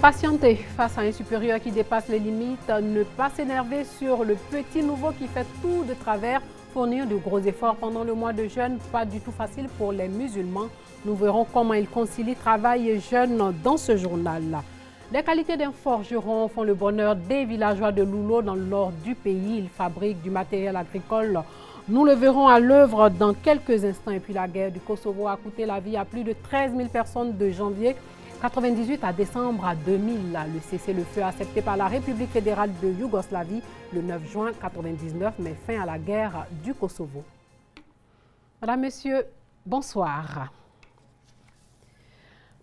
Patienter face à un supérieur qui dépasse les limites, ne pas s'énerver sur le petit nouveau qui fait tout de travers, fournir de gros efforts pendant le mois de jeûne, pas du tout facile pour les musulmans. Nous verrons comment ils concilient travail et jeûne dans ce journal. Les qualités d'un forgeron font le bonheur des villageois de Loulo dans le nord du pays. Ils fabriquent du matériel agricole. Nous le verrons à l'œuvre dans quelques instants. Et puis la guerre du Kosovo a coûté la vie à plus de 13 000 personnes de janvier 1998 à décembre 2000. Le cessez-le-feu accepté par la République fédérale de Yougoslavie le 9 juin 1999 met fin à la guerre du Kosovo. Madame, Monsieur, bonsoir.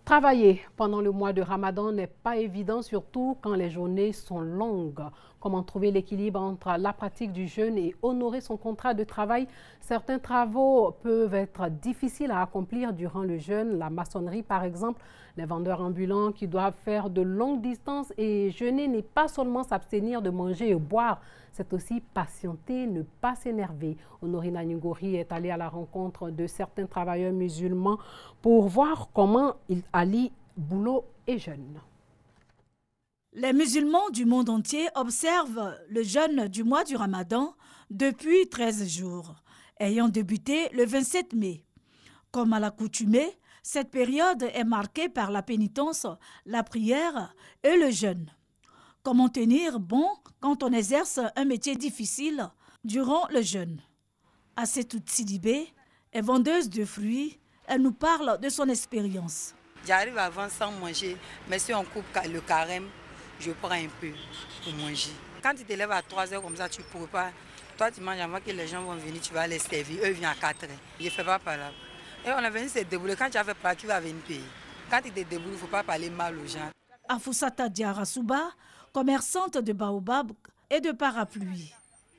Travailler pendant le mois de Ramadan n'est pas évident, surtout quand les journées sont longues. Comment trouver l'équilibre entre la pratique du jeûne et honorer son contrat de travail? Certains travaux peuvent être difficiles à accomplir durant le jeûne. La maçonnerie, par exemple, les vendeurs ambulants qui doivent faire de longues distances et jeûner n'est pas seulement s'abstenir de manger et boire, c'est aussi patienter, ne pas s'énerver. Honorina Ngori est allée à la rencontre de certains travailleurs musulmans pour voir comment ils allient boulot et jeûne. Les musulmans du monde entier observent le jeûne du mois du Ramadan depuis 13 jours, ayant débuté le 27 mai. Comme à l'accoutumée, cette période est marquée par la pénitence, la prière et le jeûne. Comment tenir bon quand on exerce un métier difficile durant le jeûne? Assetou Sidibé est vendeuse de fruits. Elle nous parle de son expérience. J'arrive avant sans manger, mais si on coupe le carême, je prends un peu pour manger. Quand tu te lèves à 3 heures comme ça, tu ne pourras pas. Toi, tu manges avant que les gens vont venir, tu vas les servir. Eux viennent à 4 heures. Je ne fais pas par là. Et on est venu se débrouiller. Quand tu as fait part, tu vas venir payer. Quand tu te débrouilles, il ne faut pas parler mal aux gens. Afoussata Diarasouba, commerçante de baobab et de parapluies.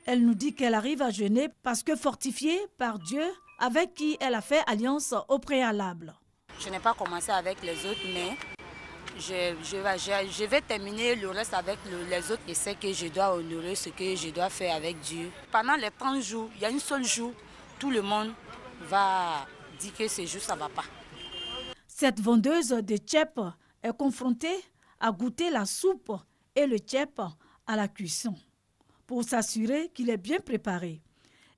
Elle nous dit qu'elle arrive à jeûner parce que fortifiée par Dieu, avec qui elle a fait alliance au préalable. Je n'ai pas commencé avec les autres, mais je vais terminer le reste avec les autres. Je sais que je dois honorer ce que je dois faire avec Dieu. Pendant les 30 jours, il y a une seule jour, tout le monde va dire que ce jour, ça ne va pas. Cette vendeuse de tchèp est confrontée à goûter la soupe et le tchèp à la cuisson pour s'assurer qu'il est bien préparé.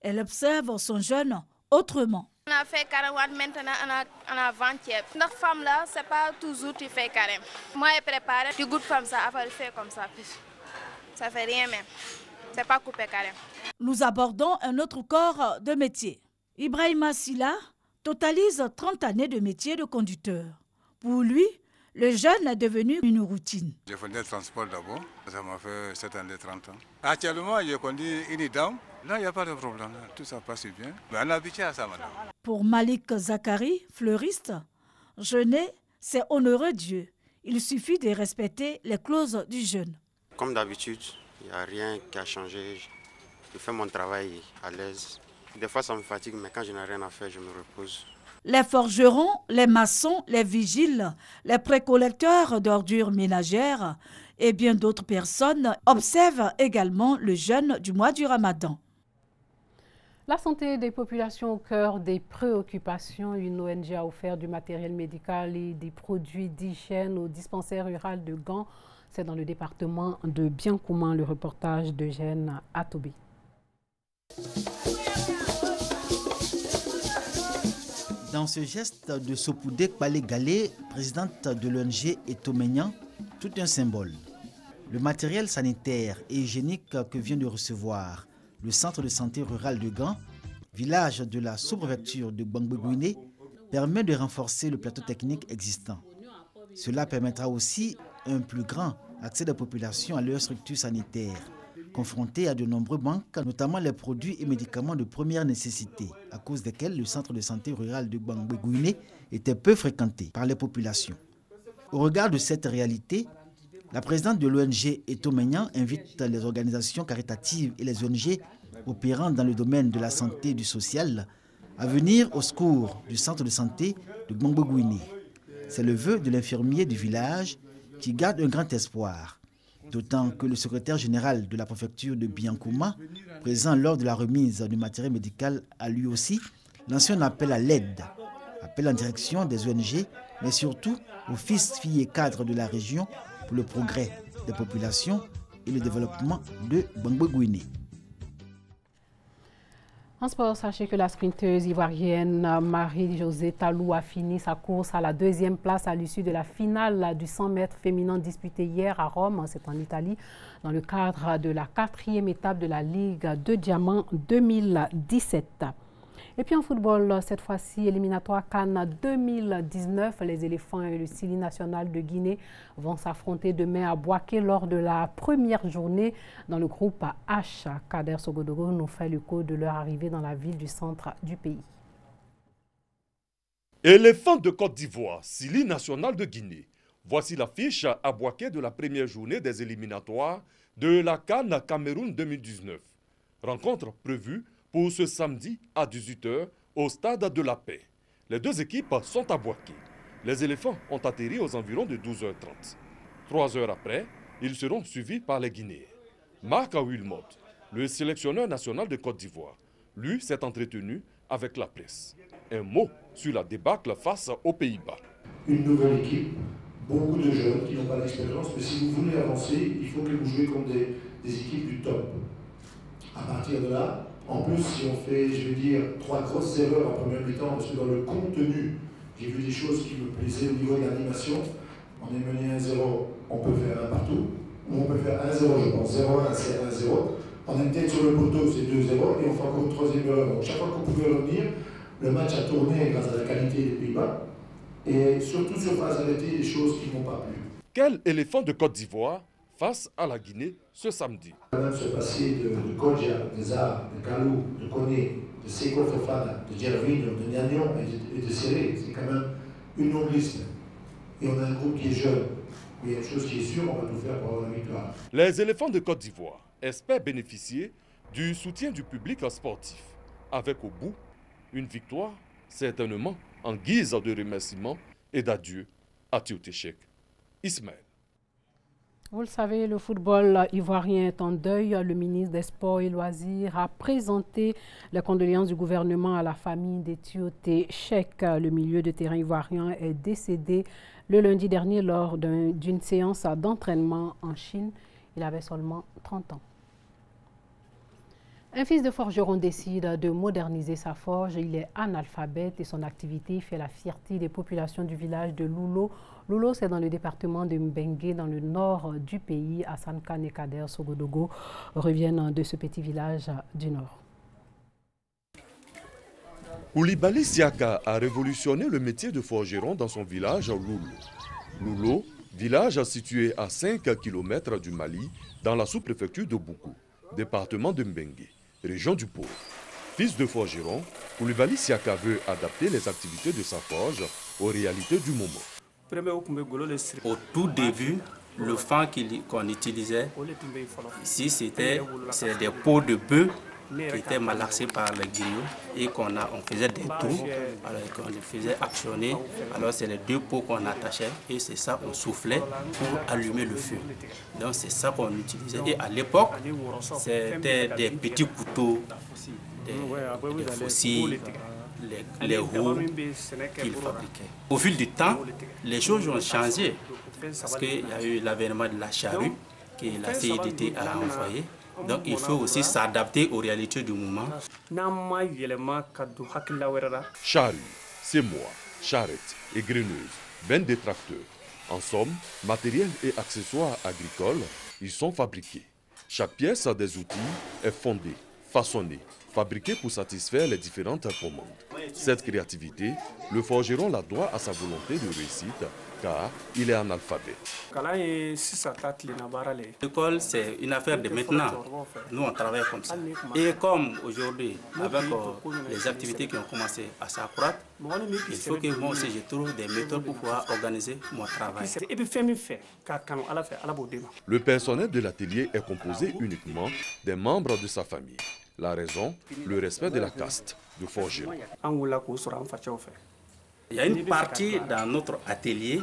Elle observe son jeûne autrement. On a fait carême maintenant, on a avant-hier. Notre femme là, c'est pas toujours tu fais carême. Moi, je prépare, tu goûtes comme ça, après je fais comme ça. Ça fait rien même. C'est pas coupé carême. Nous abordons un autre corps de métier. Ibrahima Silla totalise 30 années de métier de conducteur. Pour lui, le jeûne est devenu une routine. J'ai fait le transport d'abord, ça m'a fait 7 ans de 30 ans. Actuellement, je conduis une dame. Là, il n'y a pas de problème, tout ça passe bien. Mais on a habitué à ça maintenant. Pour Malik Zakari, fleuriste, jeûner, c'est honorer Dieu. Il suffit de respecter les clauses du jeûne. Comme d'habitude, il n'y a rien qui a changé. Je fais mon travail à l'aise. Des fois, ça me fatigue, mais quand je n'ai rien à faire, je me repose. Les forgerons, les maçons, les vigiles, les précollecteurs d'ordures ménagères et bien d'autres personnes observent également le jeûne du mois du Ramadan. La santé des populations au cœur des préoccupations. Une ONG a offert du matériel médical et des produits d'hygiène au dispensaire rural de Gand. C'est dans le département de Biancouma, le reportage d'Eugène Atobé. Dans ce geste de Sopoudek Balé-Galé, présidente de l'ONG Etomeignan, tout un symbole. Le matériel sanitaire et hygiénique que vient de recevoir le centre de santé rural de Gand, village de la sous-préfecture de Gbangbe-Gouiné, permet de renforcer le plateau technique existant. Cela permettra aussi un plus grand accès des populations à leurs structures sanitaires, confrontées à de nombreux manques, notamment les produits et médicaments de première nécessité, à cause desquels le centre de santé rural de Gbangbe-Gouiné était peu fréquenté par les populations. Au regard de cette réalité, la présidente de l'ONG Etomeignan invite les organisations caritatives et les ONG opérant dans le domaine de la santé et du social à venir au secours du centre de santé de Gbangbe-Gouiné. C'est le vœu de l'infirmier du village qui garde un grand espoir, d'autant que le secrétaire général de la préfecture de Biancouma, présent lors de la remise du matériel médical, a lui aussi lancé un appel à l'aide, appel en direction des ONG, mais surtout aux fils, filles et cadres de la région pour le progrès des populations et le développement de Bangwe-Guinée. En sport, sachez que la sprinteuse ivoirienne Marie-Josée Talou a fini sa course à la 2e place à l'issue de la finale du 100 mètres féminin disputée hier à Rome, c'est en Italie, dans le cadre de la 4e étape de la Ligue de Diamant 2017. Et puis en football, cette fois-ci, éliminatoire Cannes 2019, les éléphants et le Sili national de Guinée vont s'affronter demain à Bouaké lors de la première journée dans le groupe H. Kader Sogodogo nous fait le coup de leur arrivée dans la ville du centre du pays. Éléphants de Côte d'Ivoire, Sili national de Guinée. Voici l'affiche à Bouaké de la première journée des éliminatoires de la Cannes Cameroun 2019. Rencontre prévue pour ce samedi à 18 h au stade de la Paix. Les deux équipes sont à Bouaké. Les éléphants ont atterri aux environs de 12h30. 3 heures après, ils seront suivis par les Guinéens. Marc Wilmot, le sélectionneur national de Côte d'Ivoire, lui s'est entretenu avec la presse. Un mot sur la débâcle face aux Pays-Bas. Une nouvelle équipe, beaucoup de jeunes qui n'ont pas d'expérience, mais si vous voulez avancer, il faut que vous jouiez comme des équipes du top. À partir de là, en plus, si on fait, je vais dire, 3 grosses erreurs en première mi-temps, parce que dans le contenu, j'ai vu des choses qui me plaisaient au niveau de l'animation. On est mené 1-0, on peut faire un partout, ou on peut faire 1-0, je pense. 0-1, c'est 1-0. On est peut-être sur le poteau, c'est 2-0, et on fait encore une 3e erreur. Donc chaque fois qu'on pouvait revenir, le match a tourné grâce à la qualité des Pays-Bas, et surtout sur phase arrêtée, des choses qui ne m'ont pas plu. Quel éléphant de Côte d'Ivoire face à la Guinée ce samedi? Quand même se passer de Kodja, de Zahar, de Kalou, de Koné, de Seko Fofana, de Gervinho, de Nyagnon et de Serré, c'est quand même une longue liste. Et on a un groupe qui est jeune. Mais il y a une chose qui est sûre, on va tout faire pour avoir la victoire. Les éléphants de Côte d'Ivoire espèrent bénéficier du soutien du public sportif. Avec au bout une victoire, certainement en guise de remerciement et d'adieu à Théotéchèque. Ismaël. Vous le savez, le football ivoirien est en deuil. Le ministre des Sports et Loisirs a présenté les condoléances du gouvernement à la famille des Théotéchèque. Le milieu de terrain ivoirien est décédé le lundi dernier lors d'une séance d'entraînement en Chine. Il avait seulement 30 ans. Un fils de forgeron décide de moderniser sa forge. Il est analphabète et son activité fait la fierté des populations du village de Loulo. Loulo, c'est dans le département de Mbengue, dans le nord du pays. Hassan Khan et Kader Sogodogo reviennent de ce petit village du nord. Koulibaly Siaka a révolutionné le métier de forgeron dans son village Loulo. Loulo, village situé à 5 km du Mali, dans la sous-préfecture de Boukou, département de Mbengue, région du Pau. Fils de forgeron, Koulibaly Siaka veut adapter les activités de sa forge aux réalités du moment. Au tout début, le fan qu'on utilisait ici, c'est des peaux de bœuf qui étaient malaxés par les griots et on faisait des trous, alors qu'on les faisait actionner. Alors c'est les 2 peaux qu'on attachait et c'est ça qu'on soufflait pour allumer le feu. Donc c'est ça qu'on utilisait. Et à l'époque, c'était des petits couteaux, des fossiles, les roues qu'ils fabriquaient. Au fil du temps, les choses ont changé parce qu'il y a eu l'avènement de la charrue que la CIDT a envoyée. Donc il faut aussi s'adapter aux réalités du moment. Charrue, sémois, charrette et graineuse, bennes des tracteurs. En somme, matériel et accessoires agricoles, ils sont fabriqués. Chaque pièce des outils est fondée, façonnée, fabriquée pour satisfaire les différentes commandes. Cette créativité, le forgeron la doit à sa volonté de réussite, car il est analphabète. L'école, c'est une affaire de maintenant. Nous, on travaille comme ça. Et comme aujourd'hui, avec les activités qui ont commencé à s'accroître, il faut que moi aussi je trouve des méthodes pour pouvoir organiser mon travail. Le personnel de l'atelier est composé uniquement des membres de sa famille. La raison, le respect de la caste de forgeron. Il y a une partie dans notre atelier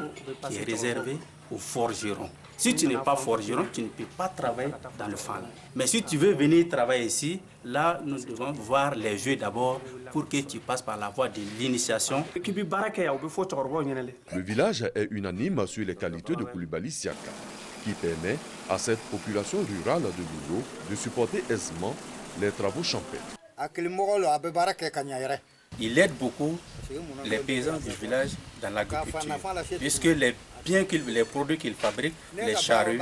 qui est réservée aux forgerons. Si tu n'es pas forgeron, tu ne peux pas travailler dans le fan. Mais si tu veux venir travailler ici, là, nous devons voir les jeux d'abord pour que tu passes par la voie de l'initiation. Le village est unanime sur les qualités de Koulibaly Siaka. qui permet à cette population rurale de Loulo de supporter aisément les travaux champêtres. Il aide beaucoup les paysans du village dans l'agriculture, puisque les produits qu'ils fabriquent, les charrues,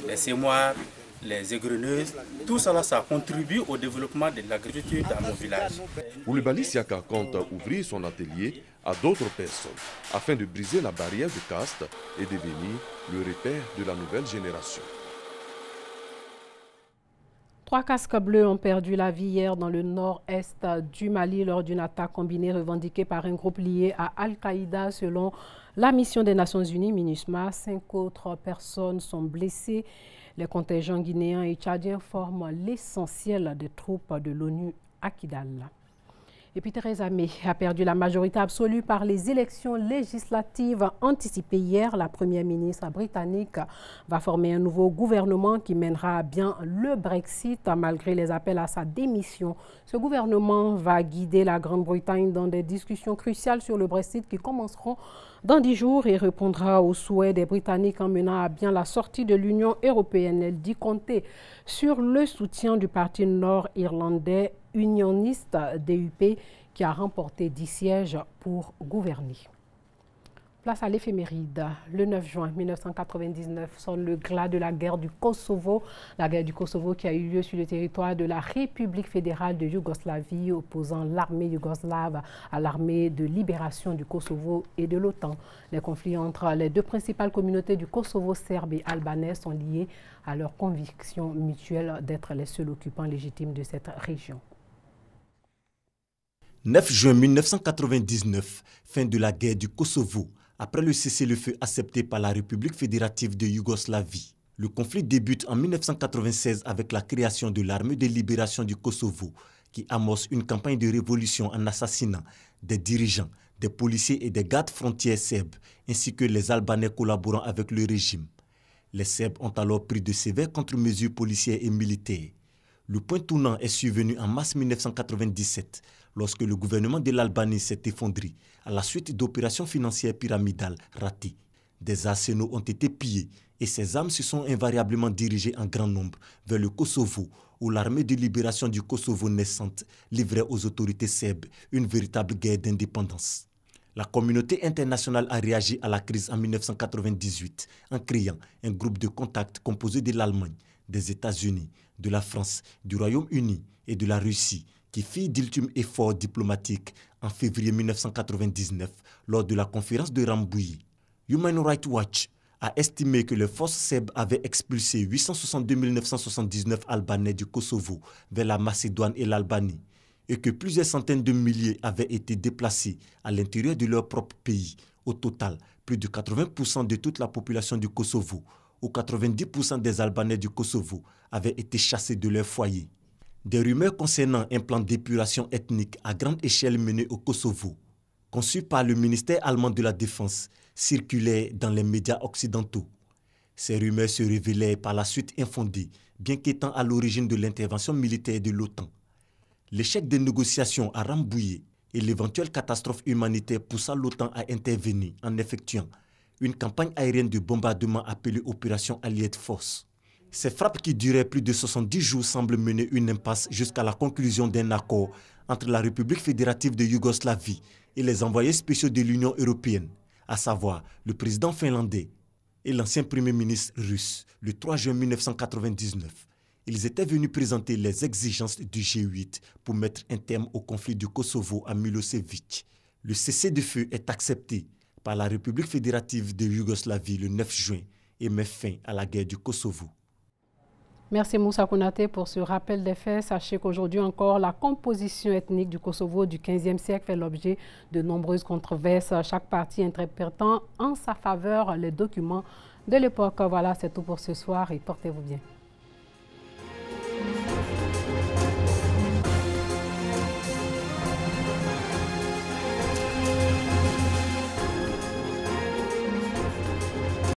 les semoirs, les égreneuses, tout cela, ça contribue au développement de l'agriculture dans nos villages. Koulibaly Siaka compte ouvrir son atelier à d'autres personnes afin de briser la barrière de caste et devenir le repère de la nouvelle génération. 3 casques bleus ont perdu la vie hier dans le nord-est du Mali lors d'une attaque combinée revendiquée par un groupe lié à Al-Qaïda selon la mission des Nations Unies, MINUSMA. 5 autres personnes sont blessées. Les contingents guinéens et tchadiens forment l'essentiel des troupes de l'ONU à Kidal. Et puis Theresa May a perdu la majorité absolue par les élections législatives anticipées hier. La première ministre britannique va former un nouveau gouvernement qui mènera à bien le Brexit malgré les appels à sa démission. Ce gouvernement va guider la Grande-Bretagne dans des discussions cruciales sur le Brexit qui commenceront dans 10 jours et répondra aux souhaits des Britanniques en menant à bien la sortie de l'Union européenne. Elle dit compter sur le soutien du parti nord-irlandais unioniste DUP qui a remporté 10 sièges pour gouverner. Place à l'éphéméride. Le 9 juin 1999 sonne le glas de la guerre du Kosovo. La guerre du Kosovo qui a eu lieu sur le territoire de la République fédérale de Yougoslavie, opposant l'armée yougoslave à l'armée de libération du Kosovo et de l'OTAN. Les conflits entre les deux principales communautés du Kosovo, serbe et albanais, sont liés à leur conviction mutuelle d'être les seuls occupants légitimes de cette région. 9 juin 1999, fin de la guerre du Kosovo. Après le cessez-le-feu accepté par la République fédérative de Yougoslavie, le conflit débute en 1996 avec la création de l'armée de libération du Kosovo, qui amorce une campagne de révolution en assassinant des dirigeants, des policiers et des gardes frontières serbes, ainsi que les Albanais collaborant avec le régime. Les Serbes ont alors pris de sévères contre-mesures policières et militaires. Le point tournant est survenu en mars 1997, lorsque le gouvernement de l'Albanie s'est effondré à la suite d'opérations financières pyramidales ratées. Des arsenaux ont été pillés et ces armes se sont invariablement dirigées en grand nombre vers le Kosovo, où l'armée de libération du Kosovo naissante livrait aux autorités serbes une véritable guerre d'indépendance. La communauté internationale a réagi à la crise en 1998 en créant un groupe de contact composé de l'Allemagne, des États-Unis, de la France, du Royaume-Uni et de la Russie, qui fit d'ultimes efforts diplomatiques en février 1999 lors de la conférence de Rambouillet. Human Rights Watch a estimé que les forces serbes avaient expulsé 862 979 Albanais du Kosovo vers la Macédoine et l'Albanie et que plusieurs centaines de milliers avaient été déplacés à l'intérieur de leur propre pays. Au total, plus de 80% de toute la population du Kosovo ou 90% des Albanais du Kosovo avaient été chassés de leur foyer. Des rumeurs concernant un plan d'épuration ethnique à grande échelle mené au Kosovo, conçu par le ministère allemand de la Défense, circulaient dans les médias occidentaux. Ces rumeurs se révélaient par la suite infondées, bien qu'étant à l'origine de l'intervention militaire de l'OTAN. L'échec des négociations à Rambouillet et l'éventuelle catastrophe humanitaire poussa l'OTAN à intervenir en effectuant une campagne aérienne de bombardement appelée Opération Allied Force. Ces frappes qui duraient plus de 70 jours semblent mener une impasse jusqu'à la conclusion d'un accord entre la République fédérative de Yougoslavie et les envoyés spéciaux de l'Union européenne, à savoir le président finlandais et l'ancien premier ministre russe, le 3 juin 1999. Ils étaient venus présenter les exigences du G8 pour mettre un terme au conflit du Kosovo à Milosevic. Le cessez-le-feu est accepté par la République fédérative de Yougoslavie le 9 juin et met fin à la guerre du Kosovo. Merci Moussa Konaté pour ce rappel des faits. Sachez qu'aujourd'hui encore, la composition ethnique du Kosovo du XVe siècle fait l'objet de nombreuses controverses, chaque parti interprétant en sa faveur les documents de l'époque. Voilà, c'est tout pour ce soir et portez-vous bien.